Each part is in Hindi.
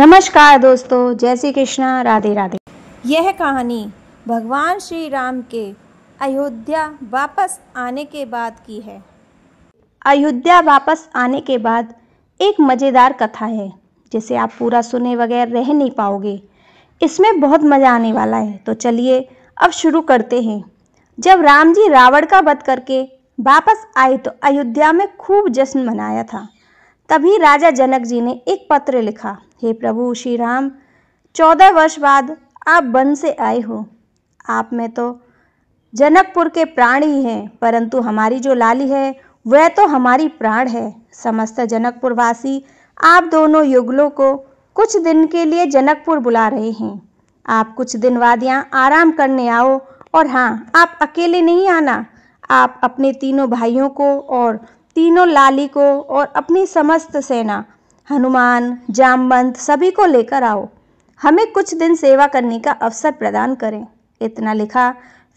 नमस्कार दोस्तों, जय श्री कृष्णा, राधे राधे। यह कहानी भगवान श्री राम के अयोध्या वापस आने के बाद की है। अयोध्या वापस आने के बाद एक मज़ेदार कथा है जिसे आप पूरा सुने बगैर रह नहीं पाओगे। इसमें बहुत मज़ा आने वाला है, तो चलिए अब शुरू करते हैं। जब राम जी रावण का वध करके वापस आए तो अयोध्या में खूब जश्न मनाया था। तभी राजा जनक जी ने एक पत्र लिखा, हे प्रभु श्री राम, 14 वर्ष बाद आप वन से आए हो। आप में तो जनकपुर के प्राण ही हैं, परंतु हमारी जो लाली है वह तो हमारी प्राण है। समस्त जनकपुर वासी आप दोनों युगलों को कुछ दिन के लिए जनकपुर बुला रहे हैं। आप कुछ दिन बाद यहाँ आराम करने आओ। और हाँ, आप अकेले नहीं आना, आप अपने तीनों भाइयों को और तीनों लाली को और अपनी समस्त सेना, हनुमान, जामवंत सभी को लेकर आओ। हमें कुछ दिन सेवा करने का अवसर प्रदान करें। इतना लिखा,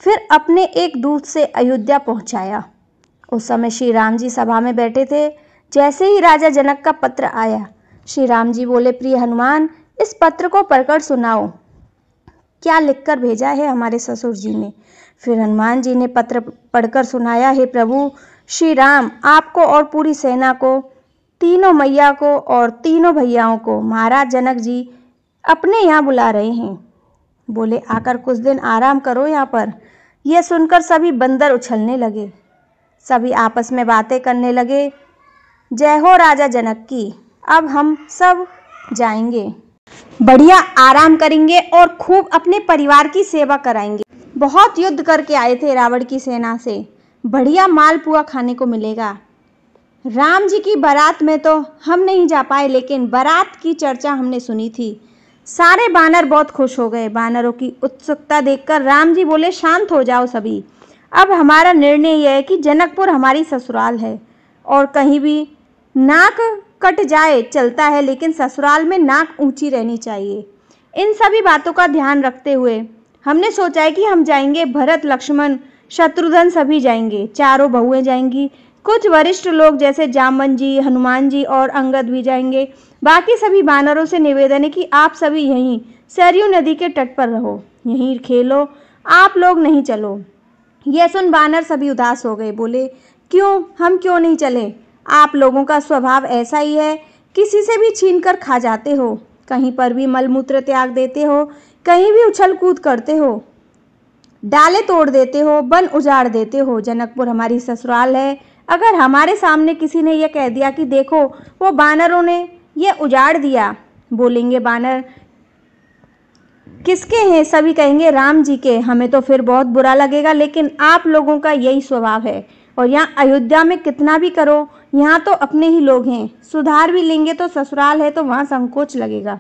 फिर अपने एक दूत से अयोध्या पहुंचाया। उस समय श्री राम जी सभा में बैठे थे। जैसे ही राजा जनक का पत्र आया, श्री राम जी बोले, प्रिय हनुमान, इस पत्र को पढ़कर सुनाओ, क्या लिखकर भेजा है हमारे ससुर जी ने। फिर हनुमान जी ने पत्र पढ़कर सुनाया, हे प्रभु श्री राम, आपको और पूरी सेना को, तीनों मैया को और तीनों भैयाओं को महाराज जनक जी अपने यहाँ बुला रहे हैं। बोले, आकर कुछ दिन आराम करो यहाँ पर। यह सुनकर सभी बंदर उछलने लगे, सभी आपस में बातें करने लगे, जय हो राजा जनक की, अब हम सब जाएंगे, बढ़िया आराम करेंगे और खूब अपने परिवार की सेवा कराएंगे। बहुत युद्ध करके आए थे रावण की सेना से, बढ़िया मालपुआ खाने को मिलेगा। राम जी की बारात में तो हम नहीं जा पाए, लेकिन बारात की चर्चा हमने सुनी थी। सारे बानर बहुत खुश हो गए। बानरों की उत्सुकता देखकर राम जी बोले, शांत हो जाओ सभी। अब हमारा निर्णय यह है कि जनकपुर हमारी ससुराल है और कहीं भी नाक कट जाए चलता है, लेकिन ससुराल में नाक ऊंची रहनी चाहिए। इन सभी बातों का ध्यान रखते हुए हमने सोचा है कि हम जाएंगे, भरत, लक्ष्मण, शत्रुघ्न सभी जाएंगे, चारों बहुएं जाएंगी, कुछ वरिष्ठ लोग जैसे जामवंत जी, हनुमान जी और अंगद भी जाएंगे। बाकी सभी बानरों से निवेदन है कि आप सभी यहीं सरयू नदी के तट पर रहो, यहीं खेलो, आप लोग नहीं चलो। यह सुन बानर सभी उदास हो गए। बोले, क्यों, हम क्यों नहीं चले? आप लोगों का स्वभाव ऐसा ही है, किसी से भी छीन कर खा जाते हो, कहीं पर भी मलमूत्र त्याग देते हो, कहीं भी उछल कूद करते हो, डाले तोड़ देते हो, वन उजाड़ देते हो। जनकपुर हमारी ससुराल है। अगर हमारे सामने किसी ने यह कह दिया कि देखो वो बानरों ने यह उजाड़ दिया, बोलेंगे बानर किसके हैं? सभी कहेंगे राम जी के। हमें तो फिर बहुत बुरा लगेगा, लेकिन आप लोगों का यही स्वभाव है। और यहाँ अयोध्या में कितना भी करो, यहाँ तो अपने ही लोग हैं, सुधार भी लेंगे तो ससुराल है तो वहाँ संकोच लगेगा।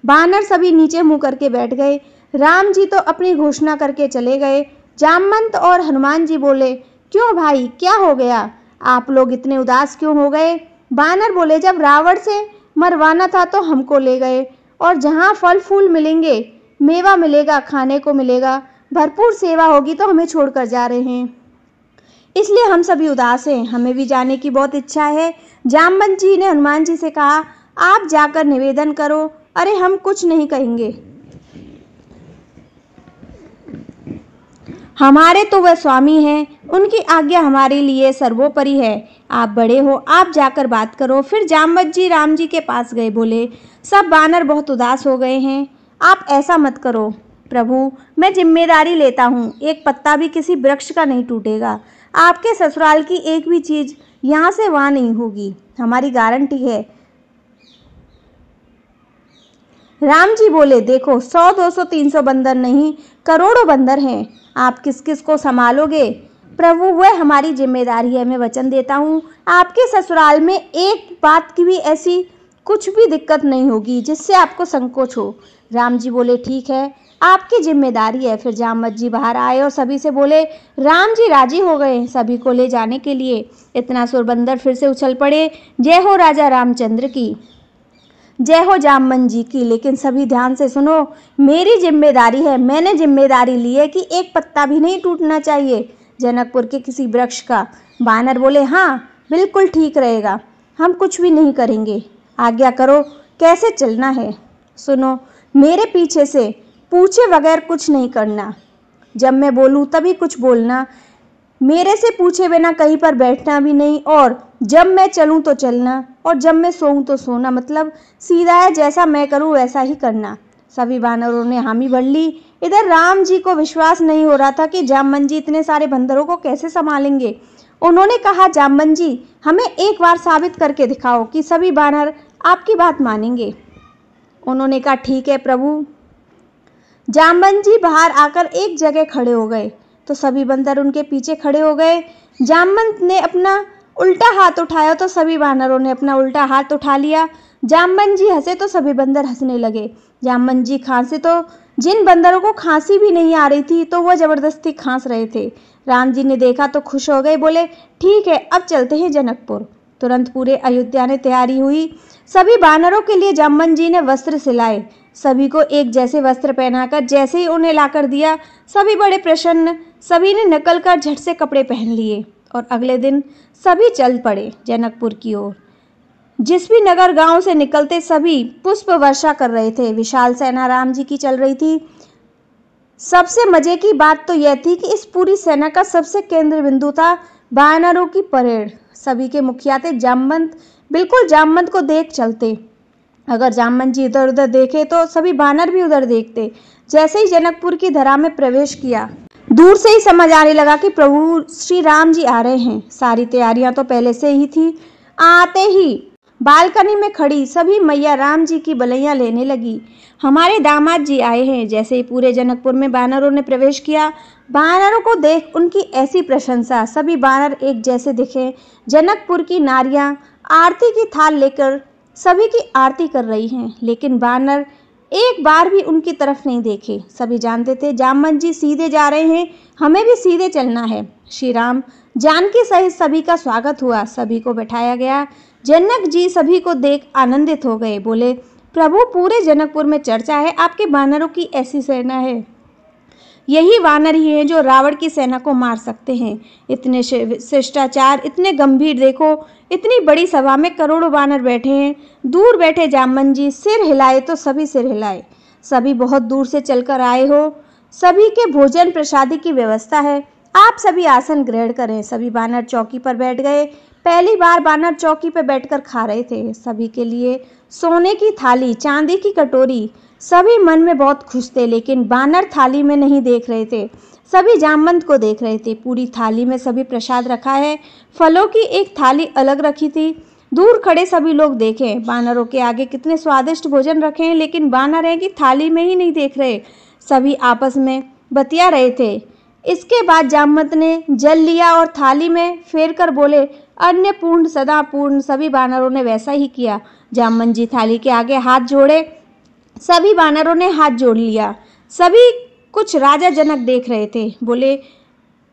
बानर सभी नीचे मुँह करके बैठ गए। राम जी तो अपनी घोषणा करके चले गए। जामवंत और हनुमान जी बोले, क्यों भाई, क्या हो गया? आप लोग इतने उदास क्यों हो गए? बानर बोले, जब रावण से मरवाना था तो हमको ले गए, और जहाँ फल फूल मिलेंगे, मेवा मिलेगा, खाने को मिलेगा, भरपूर सेवा होगी, तो हमें छोड़कर जा रहे हैं, इसलिए हम सभी उदास हैं। हमें भी जाने की बहुत इच्छा है। जामवंत जी ने हनुमान जी से कहा, आप जाकर निवेदन करो। अरे हम कुछ नहीं कहेंगे, हमारे तो वह स्वामी हैं, उनकी आज्ञा हमारे लिए सर्वोपरि है। आप बड़े हो, आप जाकर बात करो। फिर जामवंत जी राम जी के पास गए। बोले, सब बानर बहुत उदास हो गए हैं, आप ऐसा मत करो प्रभु, मैं जिम्मेदारी लेता हूँ, एक पत्ता भी किसी वृक्ष का नहीं टूटेगा। आपके ससुराल की एक भी चीज़ यहाँ से वहाँ नहीं होगी, हमारी गारंटी है। राम जी बोले, देखो 100, 200, 300 बंदर नहीं, करोड़ों बंदर हैं, आप किस किस को संभालोगे? प्रभु, वह हमारी जिम्मेदारी है। मैं वचन देता हूँ, आपके ससुराल में एक बात की भी ऐसी कुछ भी दिक्कत नहीं होगी जिससे आपको संकोच हो। राम जी बोले, ठीक है, आपकी जिम्मेदारी है। फिर जामवंत जी बाहर आए और सभी से बोले, राम जी राजी हो गए सभी को ले जाने के लिए। इतना सुर बंदर फिर से उछल पड़े, जय हो राजा रामचंद्र की, जय हो जामवंत जी की। लेकिन सभी ध्यान से सुनो, मेरी जिम्मेदारी है, मैंने जिम्मेदारी ली है कि एक पत्ता भी नहीं टूटना चाहिए जनकपुर के किसी वृक्ष का। बानर बोले, हाँ बिल्कुल ठीक रहेगा, हम कुछ भी नहीं करेंगे, आज्ञा करो, कैसे चलना है? सुनो, मेरे पीछे से पूछे बगैर कुछ नहीं करना। जब मैं बोलूँ तभी कुछ बोलना, मेरे से पूछे बिना कहीं पर बैठना भी नहीं, और जब मैं चलूँ तो चलना, और जब मैं सोऊं तो सोना। मतलब सीधा है, जैसा मैं करूँ वैसा ही करना। सभी वानरों ने हामी भर ली। इधर राम जी को विश्वास नहीं हो रहा था कि जामवंत जी इतने सारे बंदरों को कैसे संभालेंगे। उन्होंने कहा, जामवंत जी, हमें एक बार साबित करके दिखाओ कि सभी वानर आपकी बात मानेंगे। उन्होंने कहा, ठीक है प्रभु। जामवंत जी बाहर आकर एक जगह खड़े हो गए तो सभी बंदर उनके पीछे खड़े हो गए। जामवंत ने अपना उल्टा हाथ उठाया तो सभी वानरों ने अपना उल्टा हाथ उठा लिया। जामवंत जी हंसे तो सभी बंदर हंसने लगे। जामवंत जी खांसे तो जिन बंदरों को खांसी भी नहीं आ रही थी तो वह जबरदस्ती खांस रहे थे। राम जी ने देखा तो खुश हो गए, बोले, ठीक है, अब चलते हैं जनकपुर। तुरंत पूरे अयोध्या ने तैयारी हुई। सभी वानरों के लिए जामवंत जी ने वस्त्र सिलाए। सभी को एक जैसे वस्त्र पहनाकर जैसे ही उन्हें लाकर दिया, सभी बड़े प्रसन्न। सभी ने नकल कर झट से कपड़े पहन लिए और अगले दिन सभी चल पड़े जनकपुर की ओर। जिस भी नगर गांव से निकलते सभी पुष्प वर्षा कर रहे थे। विशाल सेना राम जी की चल रही थी। सबसे मजे की बात तो यह थी कि इस पूरी सेना का सबसे केंद्र बिंदु था वानरों की परेड। सभी के मुखिया थे जामवंत। बिल्कुल जामवंत को देख चलते। अगर जामवंत जी इधर उधर देखे तो सभी वानर भी उधर देखते। जैसे ही जनकपुर की धरा में प्रवेश किया, दूर से ही समझ आने लगा कि प्रभु श्री राम जी आ रहे हैं। सारी तैयारियां तो पहले से ही थी। आते ही बालकनी में खड़ी सभी मैया राम जी की बलैया लेने लगी। हमारे दामाद जी आए हैं। जैसे ही पूरे जनकपुर में वानरों ने प्रवेश किया, वानरों को देख उनकी ऐसी प्रशंसा। सभी वानर एक जैसे दिखे। जनकपुर की नारियां आरती की थाल लेकर सभी की आरती कर रही हैं, लेकिन वानर एक बार भी उनकी तरफ नहीं देखे। सभी जानते थे जामवंत जी सीधे जा रहे हैं, हमें भी सीधे चलना है। श्री राम जानकी सहित सभी का स्वागत हुआ। सभी को बैठाया गया। जनक जी सभी को देख आनंदित हो गए। बोले, प्रभु, पूरे जनकपुर में चर्चा है आपके वानरों की ऐसी सेना है। यही वानर ही हैं जो रावण की सेना को मार सकते हैं। इतने शिष्टाचार, इतने गंभीर। देखो, इतनी बड़ी सभा में करोड़ों वानर बैठे हैं। दूर बैठे जामवंत जी सिर हिलाए तो सभी सिर हिलाए। सभी बहुत दूर से चलकर आए हो। सभी के भोजन प्रसादी की व्यवस्था है। आप सभी आसन ग्रहण करें। सभी वानर चौकी पर बैठ गए। पहली बार वानर चौकी पर बैठकर खा रहे थे। सभी के लिए सोने की थाली, चांदी की कटोरी। सभी मन में बहुत खुश थे, लेकिन वानर थाली में नहीं देख रहे थे, सभी जामवंत को देख रहे थे। पूरी थाली में सभी प्रसाद रखा है। फलों की एक थाली अलग रखी थी। दूर खड़े सभी लोग देखें वानरों के आगे कितने स्वादिष्ट भोजन रखे हैं, लेकिन वानर हैं कि थाली में ही नहीं देख रहे। सभी आपस में बतिया रहे थे। इसके बाद जामवंत ने जल लिया और थाली में फेर कर बोले, अन्य पूर्ण सदा पूर्ण। सभी वानरों ने वैसा ही किया। जामवंत जी थाली के आगे हाथ जोड़े। सभी वानरों ने हाथ जोड़ लिया। सभी कुछ राजा जनक देख रहे थे। बोले,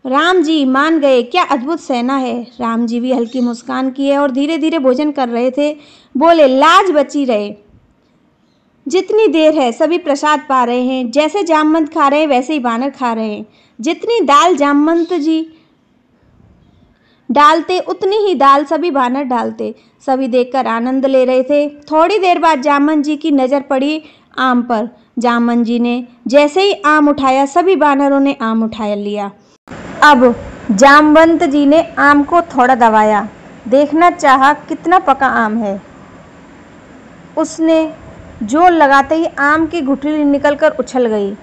राम जी मान गए, क्या अद्भुत सेना है। राम जी भी हल्की मुस्कान किए और धीरे धीरे भोजन कर रहे थे। बोले, लाज बची रहे। जितनी देर है सभी प्रसाद पा रहे हैं। जैसे जामवंत खा रहे हैं वैसे ही वानर खा रहे हैं। जितनी दाल जामवंत जी डालते उतनी ही दाल सभी वानर डालते। सभी देखकर आनंद ले रहे थे। थोड़ी देर बाद जामवंत जी की नज़र पड़ी आम पर। जामवंत जी ने जैसे ही आम उठाया, सभी वानरों ने आम उठा लिया। अब जामवंत जी ने आम को थोड़ा दबाया, देखना चाहा कितना पका आम है। उसने जोर लगाते ही आम की गुठली निकलकर उछल गई।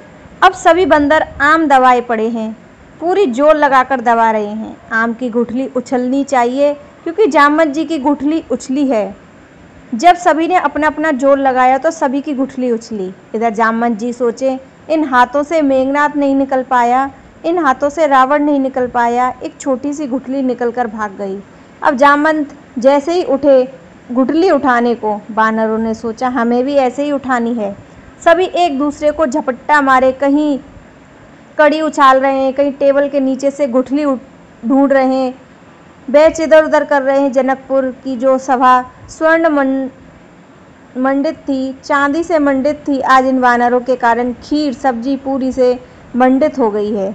अब सभी बंदर आम दबाए पड़े हैं, पूरी जोर लगाकर दबा रहे हैं। आम की गुठली उछलनी चाहिए क्योंकि जामवंत जी की गुठली उछली है। जब सभी ने अपना अपना जोर लगाया तो सभी की गुठली उछली। इधर जामवंत जी सोचे, इन हाथों से मेघनाद नहीं निकल पाया, इन हाथों से रावण नहीं निकल पाया, एक छोटी सी गुठली निकलकर भाग गई। अब जामवंत जैसे ही उठे गुठली उठाने को, वानरों ने सोचा हमें भी ऐसे ही उठानी है। सभी एक दूसरे को झपट्टा मारे, कहीं कड़ी उछाल रहे हैं, कहीं टेबल के नीचे से गुठली ढूंढ रहे हैं, बैच इधर उधर कर रहे हैं। जनकपुर की जो सभा स्वर्ण मंडित थी, चांदी से मंडित थी, आज इन वानरों के कारण खीर सब्जी पूरी से मंडित हो गई है।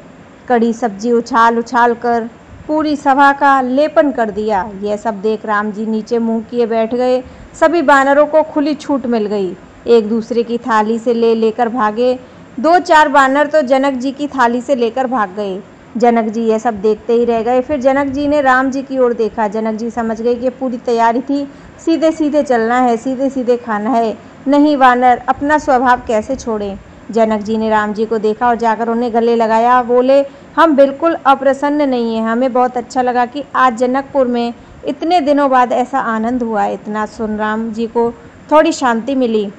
कड़ी सब्जी उछाल उछाल कर पूरी सभा का लेपन कर दिया। यह सब देख राम जी नीचे मुंह किए बैठ गए। सभी वानरों को खुली छूट मिल गई। एक दूसरे की थाली से लेकर भागे। 2-4 बानर तो जनक जी की थाली से लेकर भाग गए। जनक जी यह सब देखते ही रह गए। फिर जनक जी ने राम जी की ओर देखा। जनक जी समझ गए कि पूरी तैयारी थी, सीधे सीधे चलना है, सीधे सीधे खाना है। नहीं वानर अपना स्वभाव कैसे छोड़ें। जनक जी ने राम जी को देखा और जाकर उन्हें गले लगाया। बोले, हम बिल्कुल अप्रसन्न नहीं हैं। हमें बहुत अच्छा लगा कि आज जनकपुर में इतने दिनों बाद ऐसा आनंद हुआ। इतना सुन राम जी को थोड़ी शांति मिली।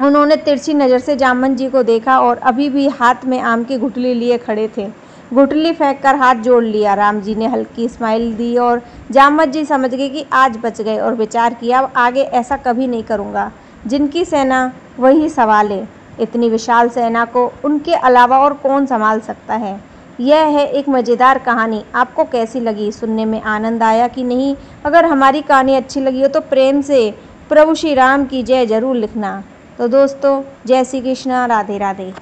उन्होंने तिरछी नज़र से जामन जी को देखा और अभी भी हाथ में आम की गुठली लिए खड़े थे। गुठली फेंककर हाथ जोड़ लिया। राम जी ने हल्की स्माइल दी और जामन जी समझ गए कि आज बच गए और विचार किया, अब आगे ऐसा कभी नहीं करूँगा। जिनकी सेना वही सवाल है। इतनी विशाल सेना को उनके अलावा और कौन संभाल सकता है। यह है एक मज़ेदार कहानी। आपको कैसी लगी? सुनने में आनंद आया कि नहीं? अगर हमारी कहानी अच्छी लगी हो तो प्रेम से प्रभु श्री राम की जय जरूर लिखना। तो दोस्तों, जय श्री कृष्णा, राधे राधे।